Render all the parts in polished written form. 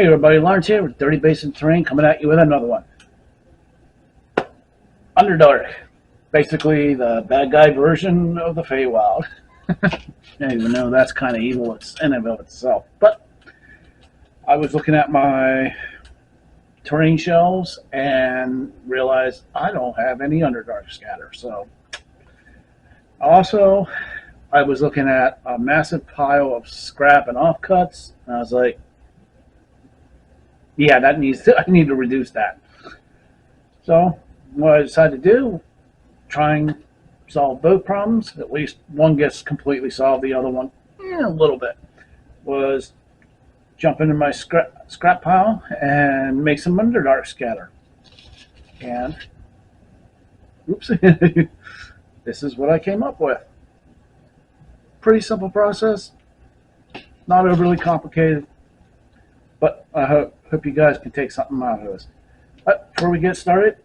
Hey everybody, Lawrence here with Dirty Basin Terrain coming at you with another one. Underdark. Basically the bad guy version of the Feywild. Even though that's kind of evil in and of itself. But I was looking at my terrain shelves and realized I don't have any Underdark scatter. So also I was looking at a massive pile of scrap and offcuts, and I was like, yeah, I need to reduce that. So what I decided to do, try and solve both problems, at least one gets completely solved, the other one a little bit, was jump into my scrap pile and make some Underdark scatter. And oops, this is what I came up with. Pretty simple process, not overly complicated, but I hope you guys can take something out of this. But before we get started,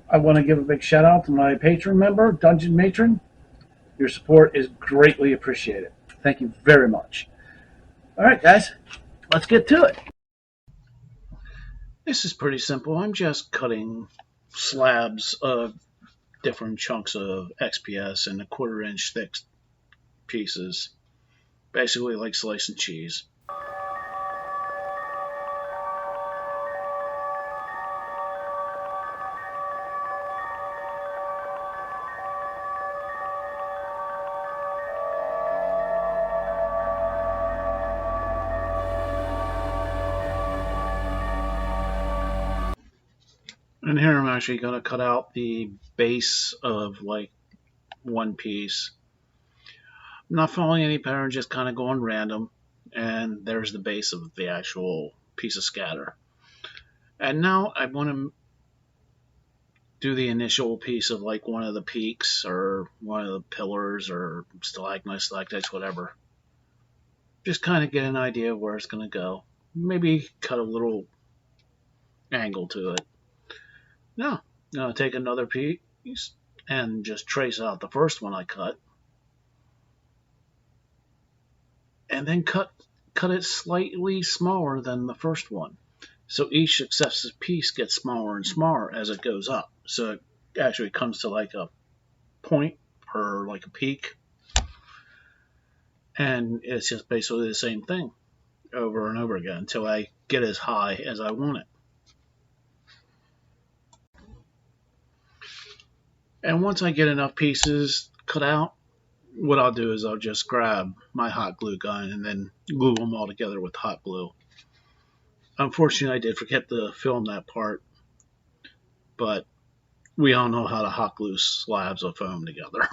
I want to give a big shout out to my patron member, Dungeon Matron. Your support is greatly appreciated. Thank you very much. All right, guys, let's get to it. This is pretty simple. I'm just cutting slabs of different chunks of XPS in 1/4 inch thick pieces, basically like slicing cheese. And here I'm actually going to cut out the base of like one piece. I'm not following any pattern, just kind of going random. And there's the base of the actual piece of scatter. And now I want to do the initial piece of like one of the peaks or one of the pillars or stalagmites, stalactites, whatever. Just kind of get an idea of where it's going to go. Maybe cut a little angle to it. Now, I'm going to take another piece and just trace out the first one I cut. And then cut it slightly smaller than the first one. So each successive piece gets smaller and smaller as it goes up. So it actually comes to like a point or like a peak. And it's just basically the same thing over and over again until I get as high as I want it. And once I get enough pieces cut out, what I'll do is I'll just grab my hot glue gun and then glue them all together with hot glue. Unfortunately, I did forget to film that part, but we all know how to hot glue slabs of foam together.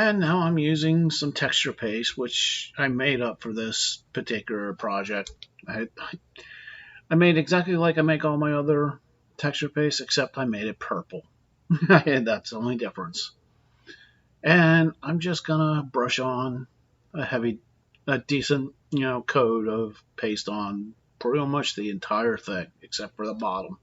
And now I'm using some texture paste, which I made up for this particular project. I made exactly like I make all my other texture paste, except I made it purple. That's the only difference. And I'm just gonna brush on a decent, coat of paste on pretty much the entire thing, except for the bottom.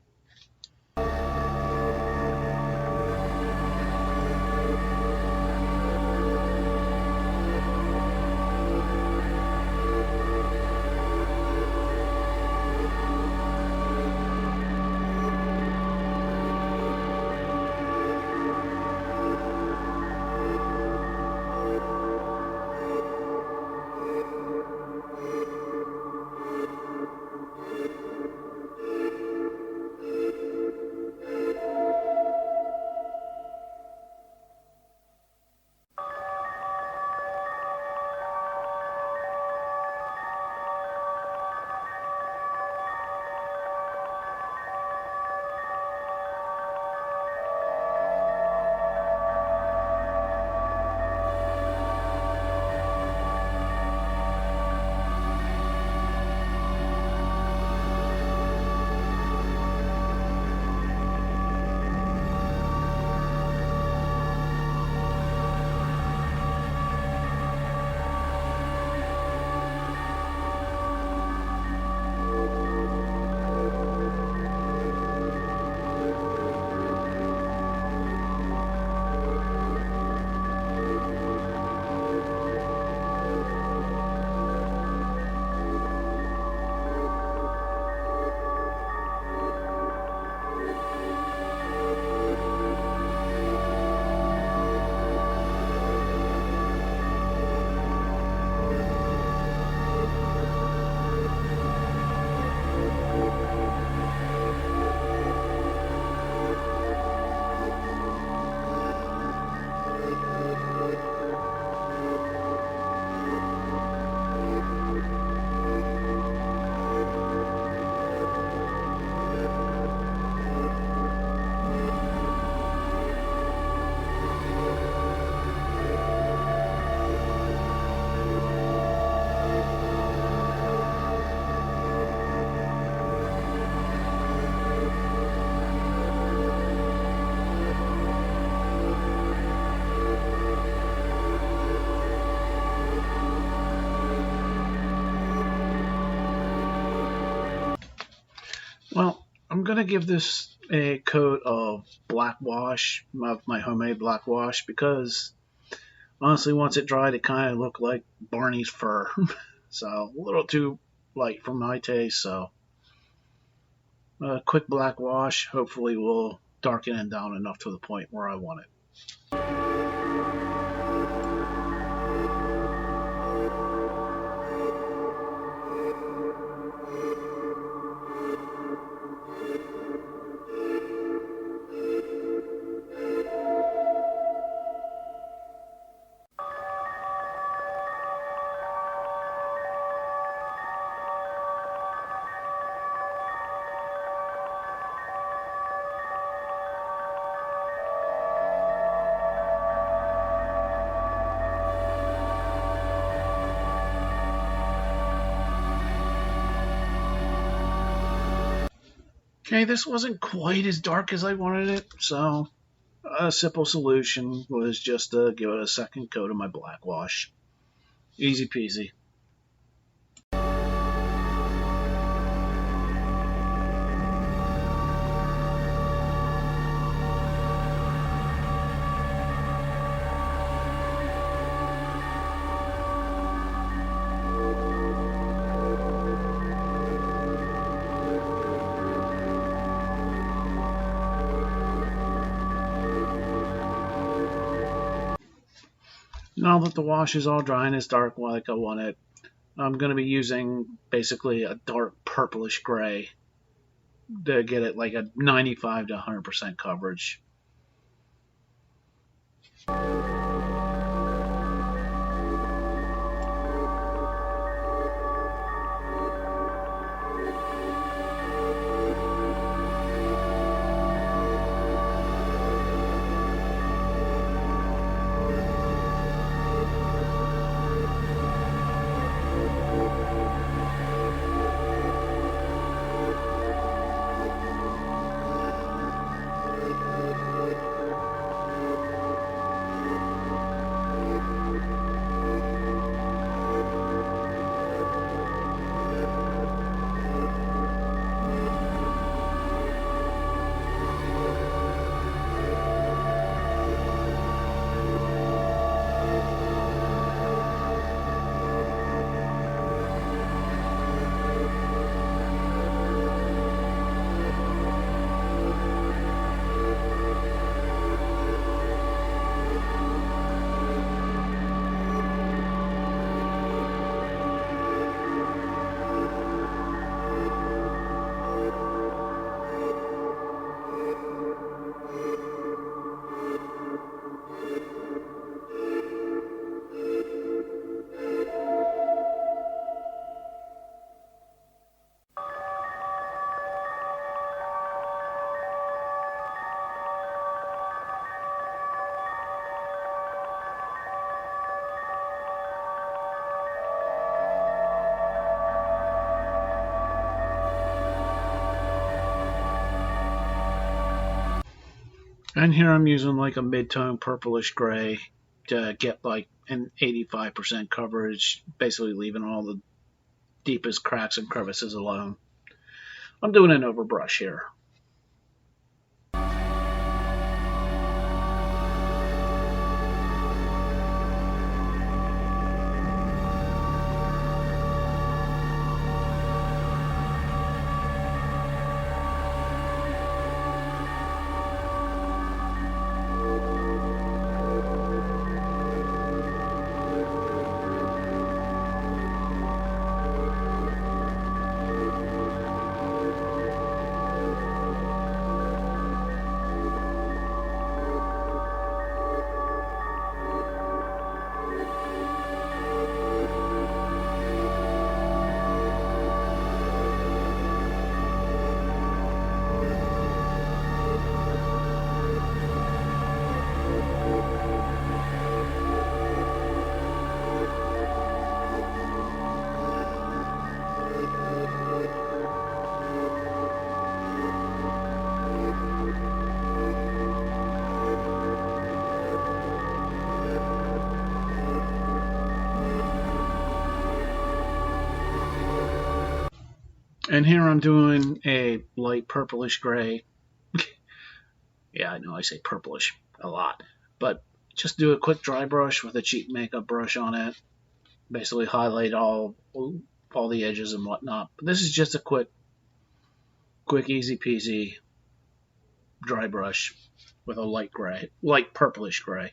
Well, I'm going to give this a coat of black wash, of my homemade black wash, because honestly, once it dried, it kind of looked like Barney's fur. So a little too light for my taste. So a quick black wash hopefully will darken it down enough to the point where I want it. Okay, this wasn't quite as dark as I wanted it, so a simple solution was just to give it a second coat of my black wash. Easy peasy. Now that the wash is all dry and it's dark like I want it, I'm going to be using basically a dark purplish gray to get it like a 95 to 100% coverage. And here I'm using like a mid-tone purplish gray to get like an 85% coverage, basically leaving all the deepest cracks and crevices alone. I'm doing an overbrush here. And here I'm doing a light purplish gray. Yeah, I know I say purplish a lot, but just do a quick dry brush with a cheap makeup brush on it. Basically highlight all the edges and whatnot. But this is just a quick easy peasy dry brush with a light purplish gray.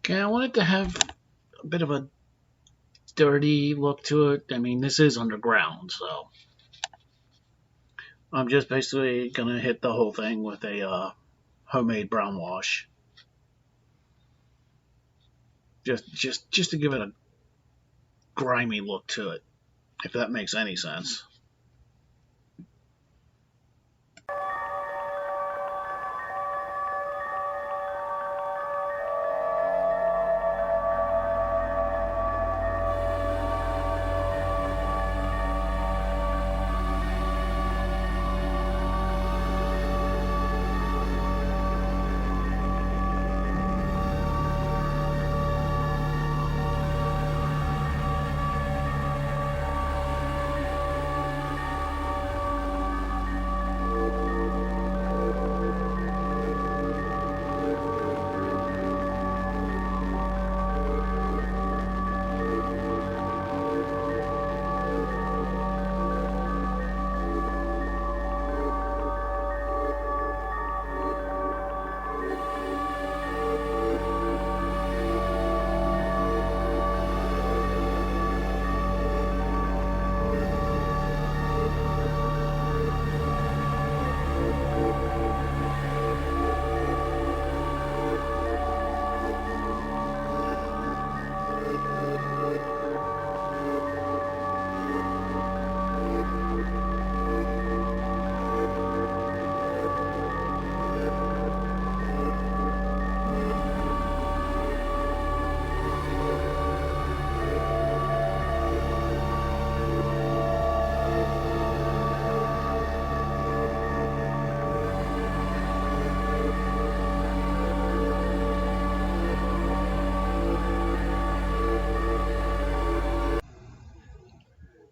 Okay, I wanted to have a bit of a dirty look to it. I mean, this is underground, so I'm just basically gonna hit the whole thing with a homemade brown wash, just to give it a grimy look to it, if that makes any sense.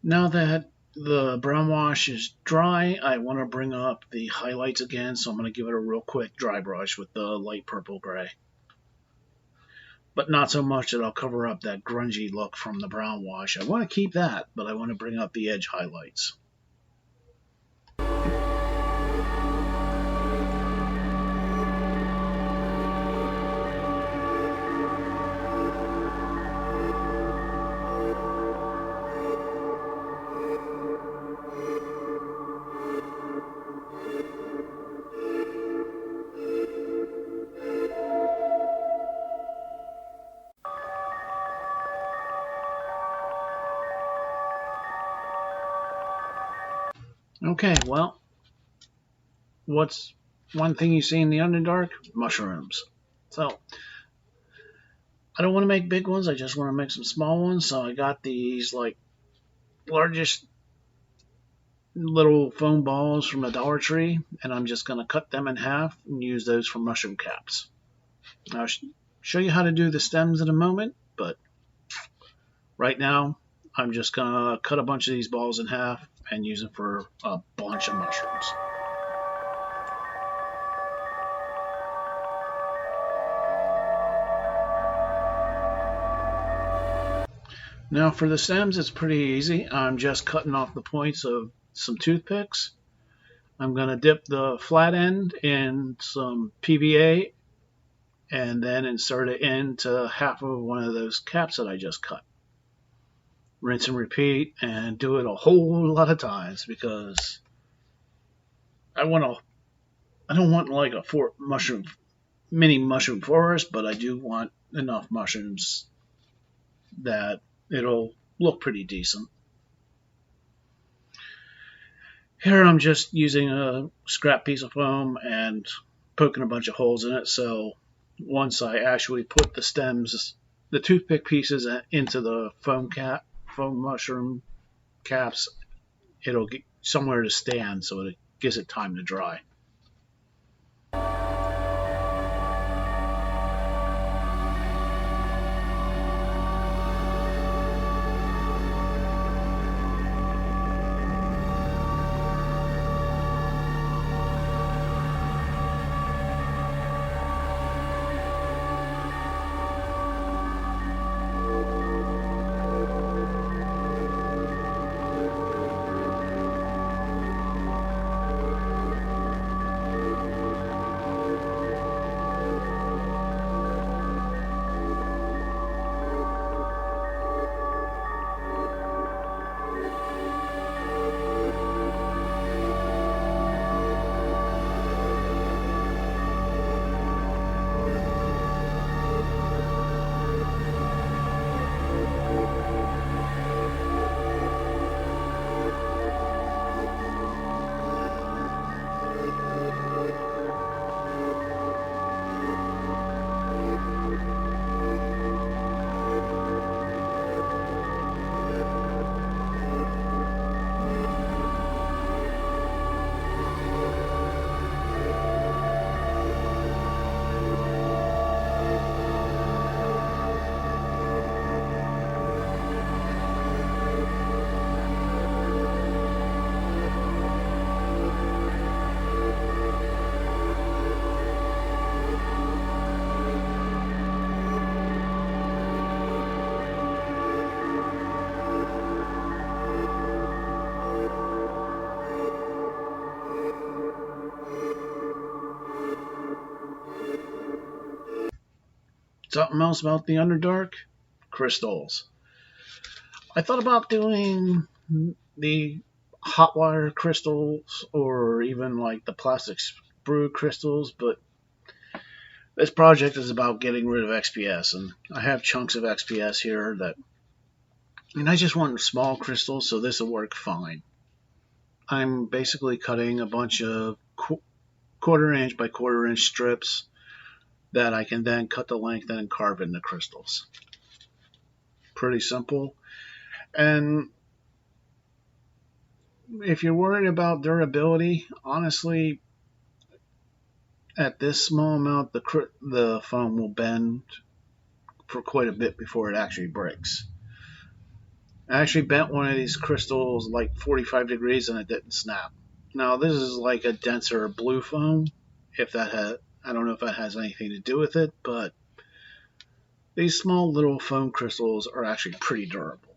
Now that the brown wash is dry, I want to bring up the highlights again, so I'm going to give it a real quick dry brush with the light purple gray. But not so much that I'll cover up that grungy look from the brown wash. I want to keep that, but I want to bring up the edge highlights. Okay, well, what's one thing you see in the Underdark? Mushrooms. So, I don't want to make big ones, I just want to make some small ones, so I got these, like, largest little foam balls from a Dollar Tree, and I'm just going to cut them in half and use those for mushroom caps. I'll show you how to do the stems in a moment, but right now I'm just going to cut a bunch of these balls in half and use them for a bunch of mushrooms. Now for the stems, it's pretty easy. I'm just cutting off the points of some toothpicks. I'm going to dip the flat end in some PVA and then insert it into half of one of those caps that I just cut. Rinse and repeat, and do it a whole lot of times because I don't want like a mini mushroom forest, but I do want enough mushrooms that it'll look pretty decent. Here I'm just using a scrap piece of foam and poking a bunch of holes in it, so once I actually put the toothpick pieces into the foam mushroom caps, it'll get somewhere to stand, so it gives it time to dry. Something else about the Underdark? Crystals. I thought about doing the hot wire crystals or even like the plastic sprue crystals, but this project is about getting rid of XPS, and I have chunks of XPS here and I just want small crystals, so this will work fine. I'm basically cutting a bunch of quarter-inch by quarter-inch strips that I can then cut the length and carve into crystals. Pretty simple. And if you're worried about durability, honestly, at this small amount, the foam will bend for quite a bit before it actually breaks. I actually bent one of these crystals like 45 degrees and it didn't snap. Now this is like a denser blue foam. I don't know if that has anything to do with it, but these small little foam crystals are actually pretty durable.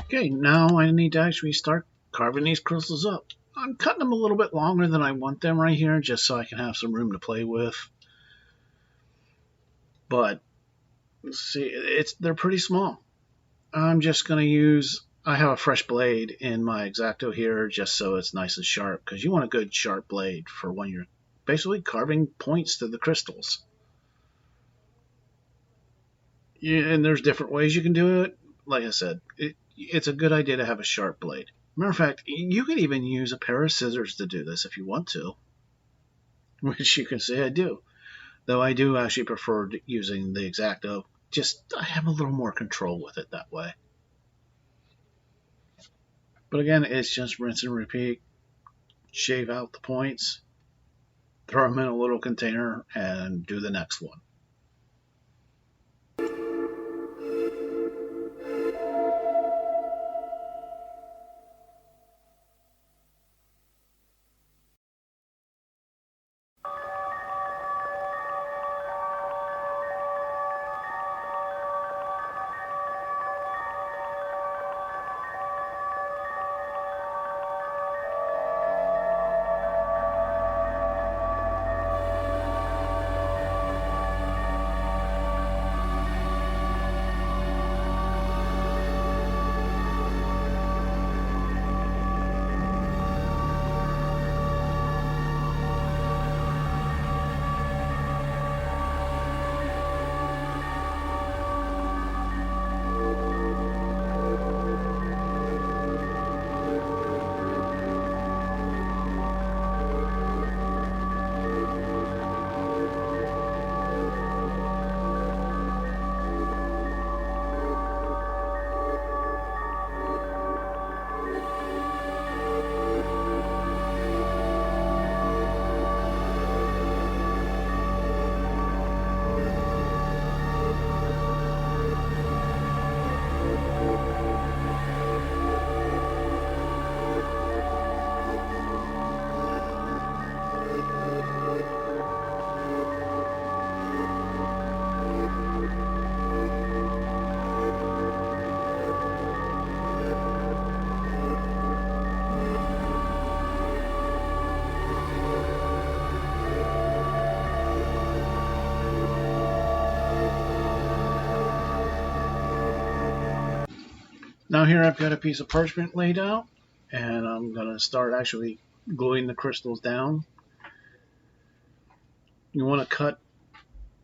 Okay, now I need to actually start carving these crystals up. I'm cutting them a little bit longer than I want them right here, just so I can have some room to play with. But see, they're pretty small. I'm just going to I have a fresh blade in my X-Acto here just so it's nice and sharp, because you want a good sharp blade for when you're basically carving points to the crystals. Yeah, and there's different ways you can do it. like I said, it's a good idea to have a sharp blade. Matter of fact, you could even use a pair of scissors to do this if you want to, which you can say I do. Though I do actually prefer using the X-Acto. Just, I have a little more control with it that way. But again, it's just rinse and repeat. Shave out the points, throw them in a little container, and do the next one. Now here I've got a piece of parchment laid out, and I'm going to start actually gluing the crystals down. You want to cut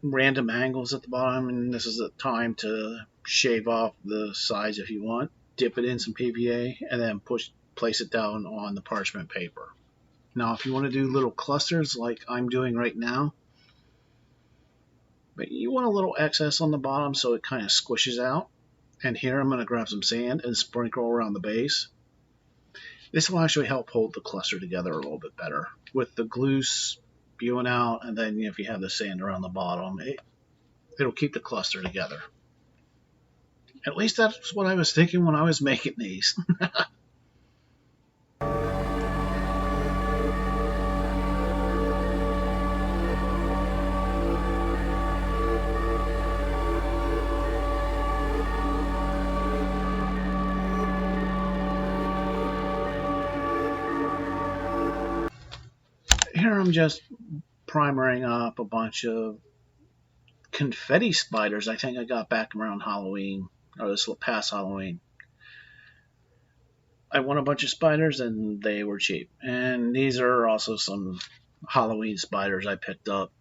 random angles at the bottom, and this is the time to shave off the sides if you want. Dip it in some PVA, and then place it down on the parchment paper. Now if you want to do little clusters like I'm doing right now, but you want a little excess on the bottom so it kind of squishes out. And here I'm going to grab some sand and sprinkle around the base. This will actually help hold the cluster together a little bit better. With the glue spewing out, and then if you have the sand around the bottom, it'll keep the cluster together. At least that's what I was thinking when I was making these. Here I'm just primering up a bunch of confetti spiders I think I got back around Halloween, or this past Halloween. I won a bunch of spiders and they were cheap. And these are also some Halloween spiders I picked up.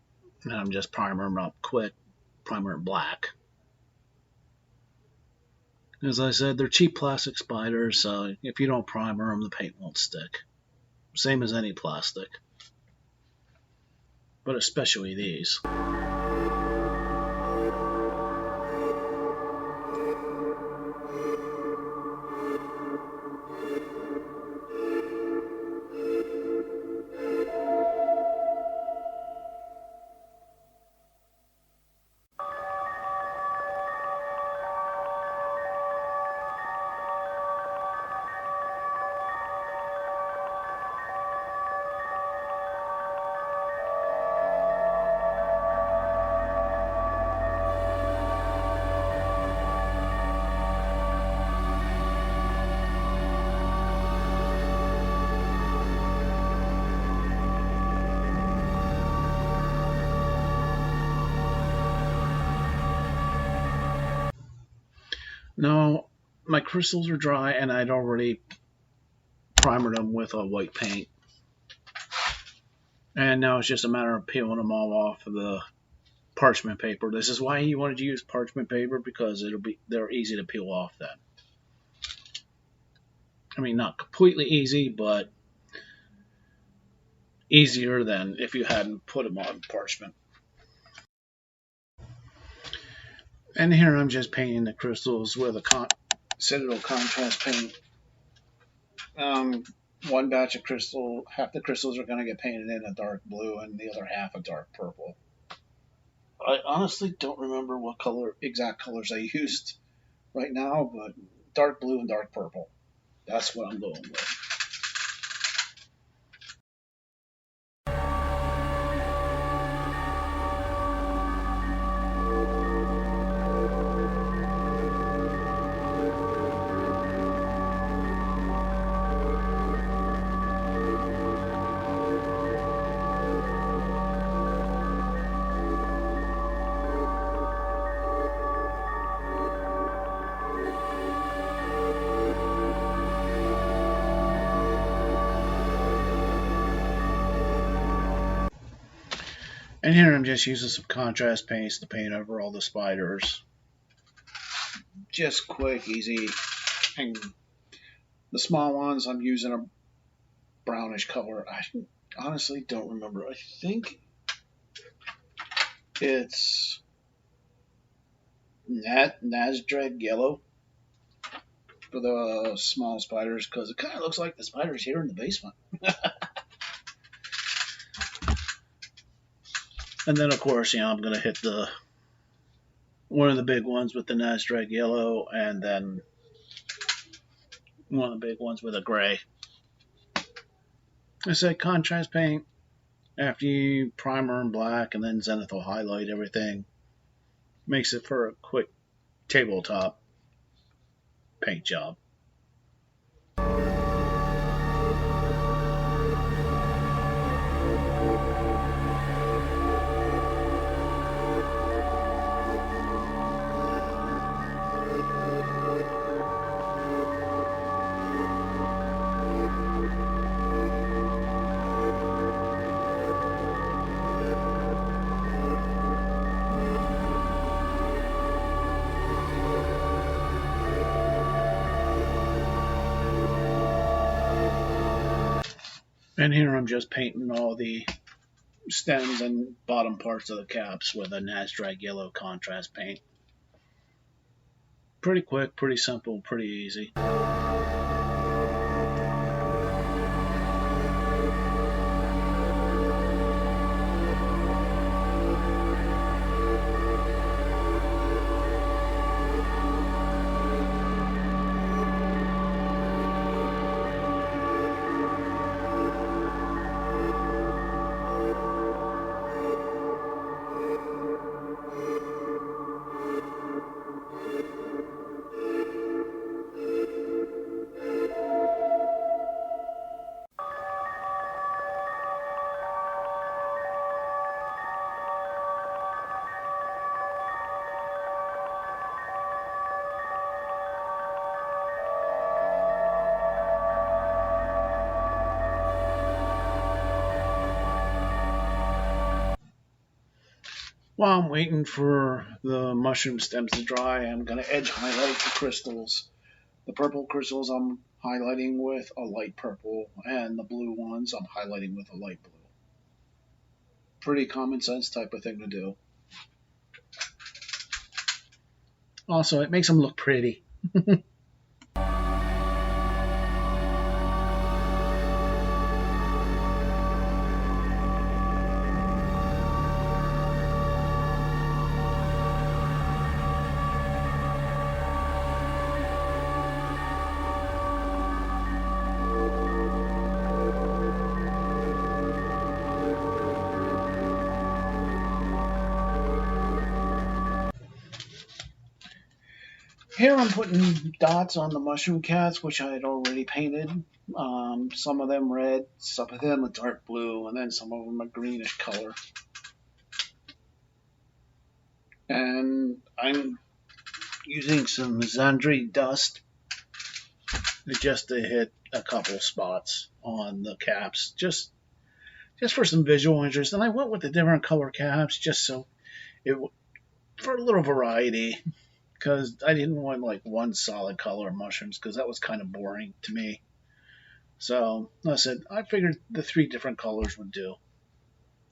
And I'm just primering them up quick, primer in black. As I said, they're cheap plastic spiders, so if you don't primer them, the paint won't stick. Same as any plastic. But especially these. Now, my crystals are dry and I'd already primered them with a white paint. And now it's just a matter of peeling them all off of the parchment paper. This is why you wanted to use parchment paper, because they're easy to peel off then. I mean, not completely easy, but easier than if you hadn't put them on parchment. And here I'm just painting the crystals with a Citadel contrast paint. One batch of crystal, half the crystals are going to get painted in a dark blue and the other half a dark purple. I honestly don't remember what exact colors I used right now, but dark blue and dark purple. That's what I'm going with. And here I'm just using some contrast paints to paint over all the spiders. Just quick, easy. And the small ones, I'm using a brownish color. I honestly don't remember. I think it's Underdark yellow for the small spiders, because it kind of looks like the spiders here in the basement. And then, of course, I'm going to hit one of the big ones with the Underdark yellow, and then one of the big ones with a gray. I said contrast paint. After you primer in black and then Zenith will highlight everything. Makes it for a quick tabletop paint job. And here I'm just painting all the stems and bottom parts of the caps with a Underdark yellow contrast paint. Pretty quick, pretty simple, pretty easy. While I'm waiting for the mushroom stems to dry, I'm going to edge highlight the crystals. The purple crystals I'm highlighting with a light purple, and the blue ones I'm highlighting with a light blue. Pretty common sense type of thing to do. Also, it makes them look pretty. Here I'm putting dots on the mushroom cats, which I had already painted. Some of them red, some of them a dark blue, and then some of them a greenish color. And I'm using some Xandri dust just to hit a couple spots on the caps, just for some visual interest. And I went with the different color caps just so It for a little variety, because I didn't want like one solid color of mushrooms, because that was kind of boring to me. So I said I figured the 3 different colors would do.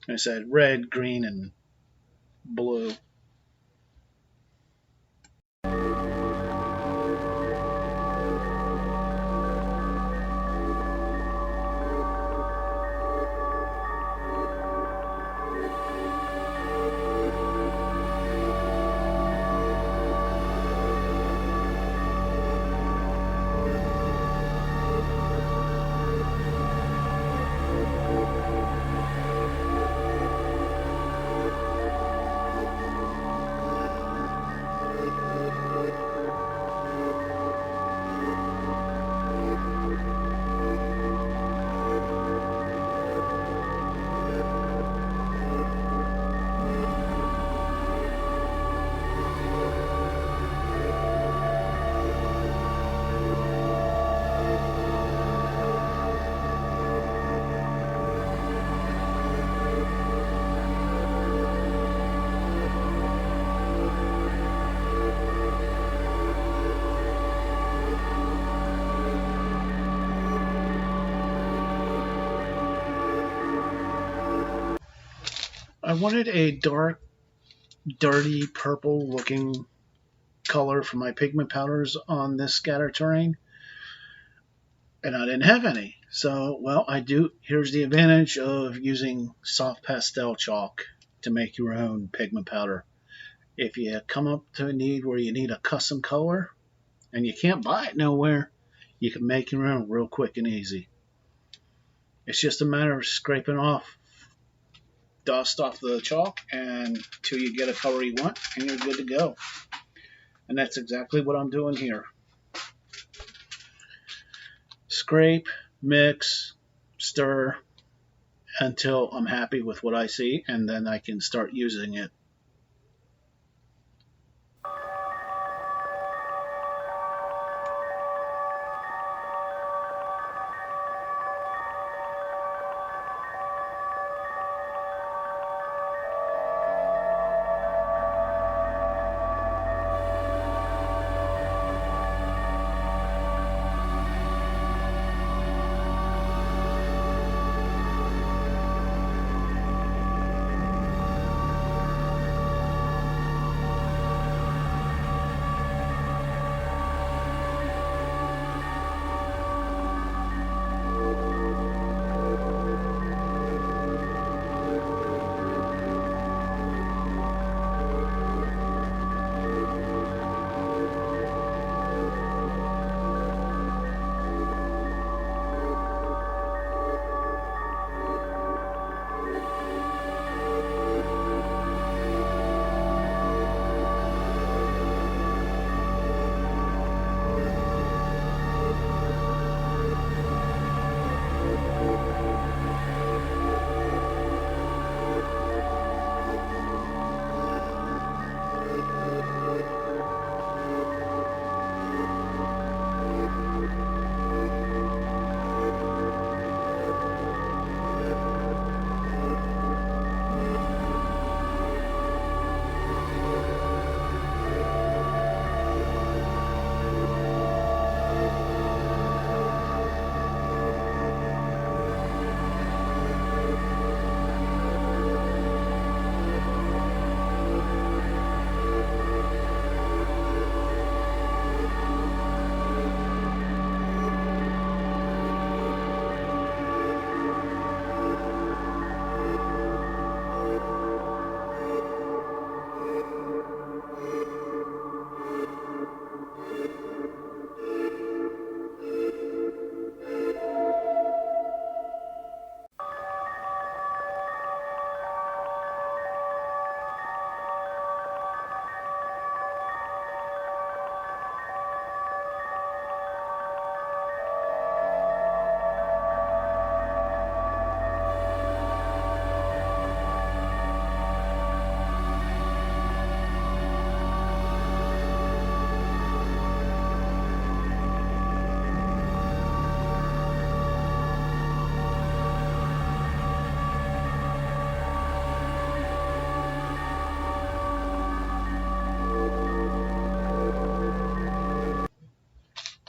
I said red, green, and blue. I wanted a dark, dirty purple looking color for my pigment powders on this scatter terrain, and I didn't have any. So, well, I do. Here's the advantage of using soft pastel chalk to make your own pigment powder. If you come up to a need where you need a custom color and you can't buy it nowhere, you can make your own real quick and easy. It's just a matter of scraping off dust off the chalk and till you get a color you want, and you're good to go. And that's exactly what I'm doing here. Scrape, mix, stir until I'm happy with what I see, and then I can start using it.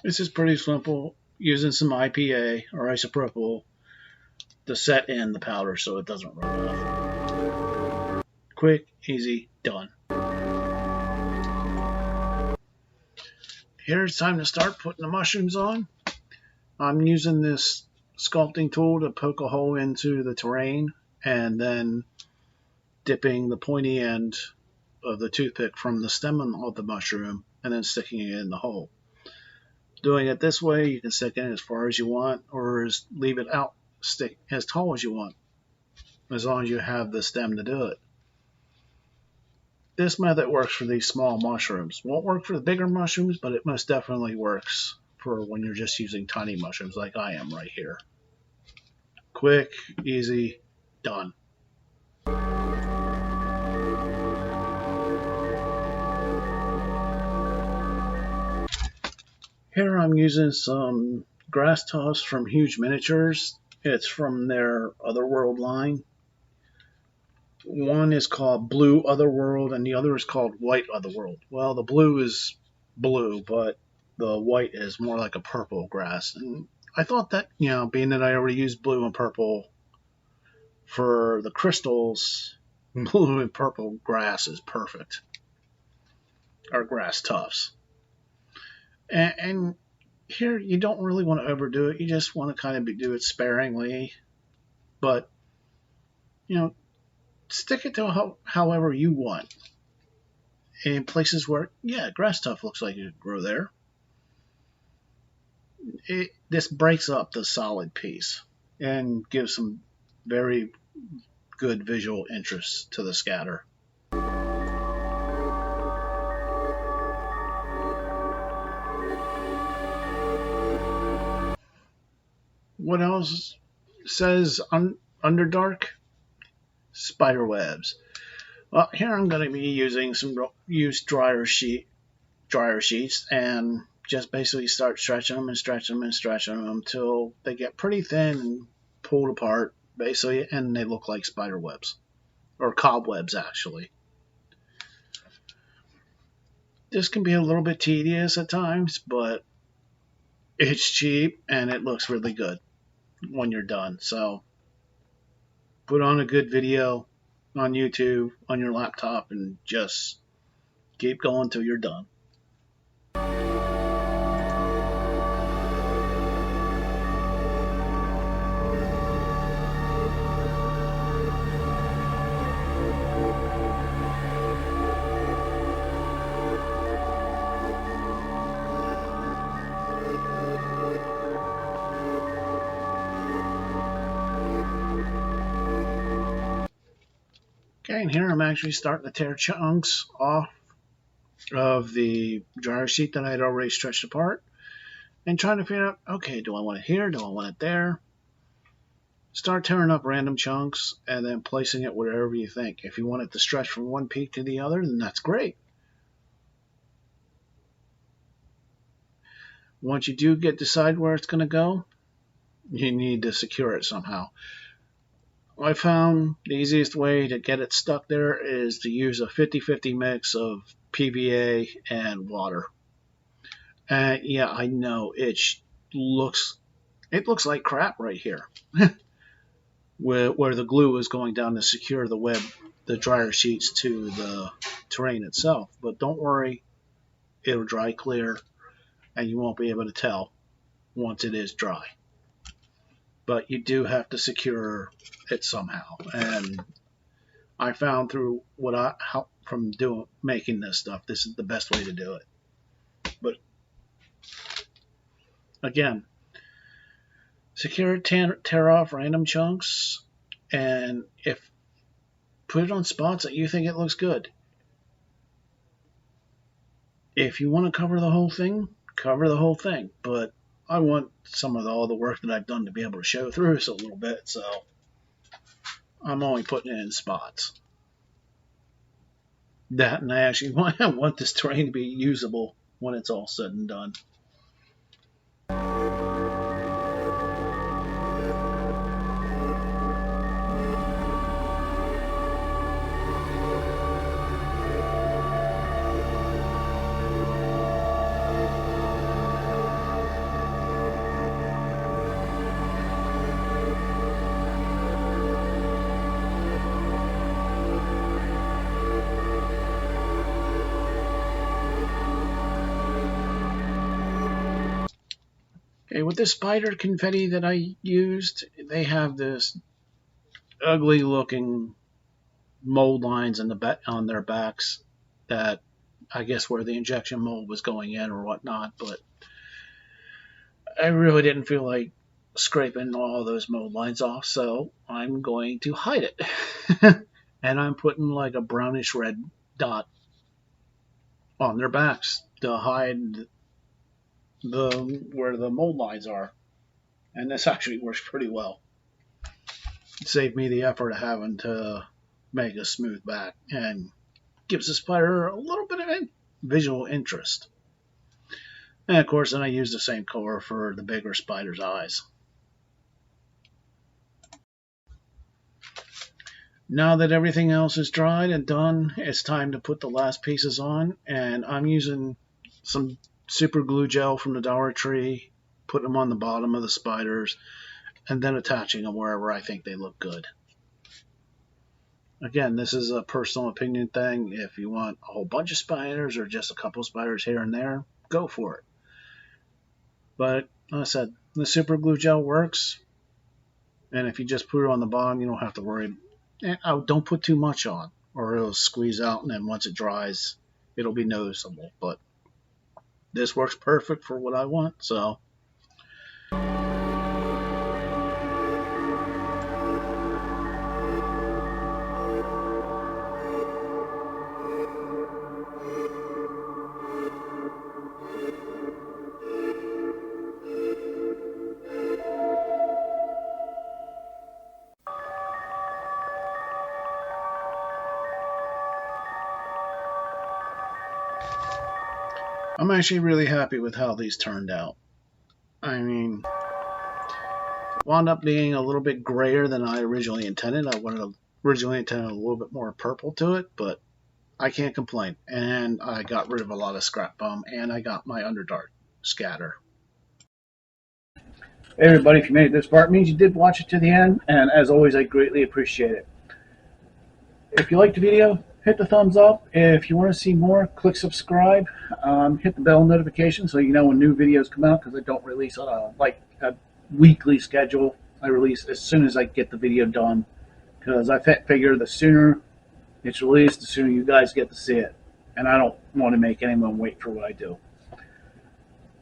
This is pretty simple, using some IPA or isopropyl to set in the powder so it doesn't run off. Quick, easy, done. Here it's time to start putting the mushrooms on. I'm using this sculpting tool to poke a hole into the terrain and then dipping the pointy end of the toothpick from the stem of the mushroom and then sticking it in the hole. Doing it this way, you can stick it as far as you want or leave it out, stick as tall as you want, as long as you have the stem to do it. This method works for these small mushrooms. Won't work for the bigger mushrooms, but it most definitely works for when you're just using tiny mushrooms like I am right here. Quick, easy, done. Here I'm using some grass tufts from Huge Miniatures. It's from their Otherworld line. One is called Blue Otherworld and the other is called White Otherworld. Well, the blue is blue, but the white is more like a purple grass. And I thought that, being that I already used blue and purple for the crystals, blue and purple grass is perfect. Or grass tufts. And here you don't really want to overdo it. You just want to kind of do it sparingly. But, stick it to however you want. In places where, grass tuft looks like it would grow there. This breaks up the solid piece and gives some very good visual interest to the scatter. What else says Underdark? Spider webs. Well, here I'm going to be using some used dryer sheets and just basically start stretching them until they get pretty thin and pulled apart, basically, and they look like spider webs. Or cobwebs, actually. This can be a little bit tedious at times, but it's cheap and it looks really good when you're done. So put on a good video on YouTube on your laptop and just keep going till you're done. Okay, and here I'm actually starting to tear chunks off of the dryer sheet that I had already stretched apart and trying to figure out, okay, do I want it here? Do I want it there? Start tearing up random chunks and then placing it wherever you think. If you want it to stretch from one peak to the other, then that's great. Once you do decide where it's going to go, you need to secure it somehow. I found the easiest way to get it stuck there is to use a 50-50 mix of PVA and water. And yeah, I know it looks like crap right here, where the glue is going down to secure the dryer sheets to the terrain itself. But don't worry, it'll dry clear, and you won't be able to tell once it is dry. But you do have to secure it somehow, and I found through making this stuff, this is the best way to do it. But again, secure it, tear off random chunks, and put it on spots that you think it looks good. If you want to cover the whole thing, cover the whole thing. But I want some of all the work that I've done to be able to show through this a little bit, so I'm only putting it in spots. That, and I actually want this terrain to be usable when it's all said and done. Okay, with this spider confetti that I used, they have this ugly looking mold lines on their backs that I guess where the injection mold was going in or whatnot, but I really didn't feel like scraping all those mold lines off, so I'm going to hide it. And I'm putting like a brownish red dot on their backs to hide where the mold lines are. And this actually works pretty well. It saved me the effort of having to make a smooth back and gives the spider a little bit of visual interest. And of course, then I use the same color for the bigger spider's eyes. Now that everything else is dried and done, it's time to put the last pieces on, and I'm using some super glue gel from the Dollar Tree, putting them on the bottom of the spiders, and then attaching them wherever I think they look good. Again, this is a personal opinion thing. If you want a whole bunch of spiders or just a couple spiders here and there, go for it. But like I said, the super glue gel works, and if you just put it on the bottom, you don't have to worry. Don't put too much on, or it'll squeeze out, and then once it dries, it'll be noticeable. But this works perfect for what I want, so. I'm actually really happy with how these turned out. I mean, it wound up being a little bit grayer than I originally intended. I originally intended a little bit more purple to it, but I can't complain. And I got rid of a lot of scrap foam, and I got my Underdark scatter. Hey everybody, if you made it this far, it means you did watch it to the end, and as always, I greatly appreciate it. If you liked the video, hit the thumbs up. If you want to see more, click subscribe. Hit the bell notification so you know when new videos come out, because I don't release like a weekly schedule. I release as soon as I get the video done, because I figure the sooner it's released, the sooner you guys get to see it, and I don't want to make anyone wait for what I do.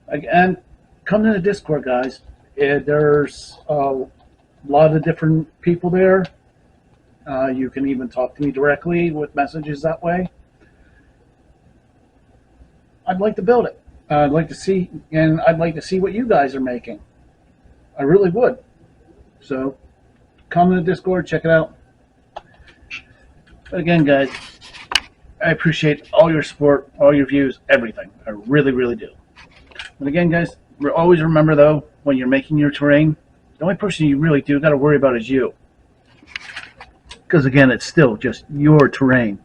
Again, come to the Discord, guys. There's a lot of different people there. You can even talk to me directly with messages that way. I'd like to build it. I'd like to see what you guys are making. I really would. So come to the Discord, check it out. But again, guys, I appreciate all your support, all your views, everything. I really, really do. But again, guys, always remember though, when you're making your terrain, the only person you really do got to worry about is you. Because again, it's still just your terrain.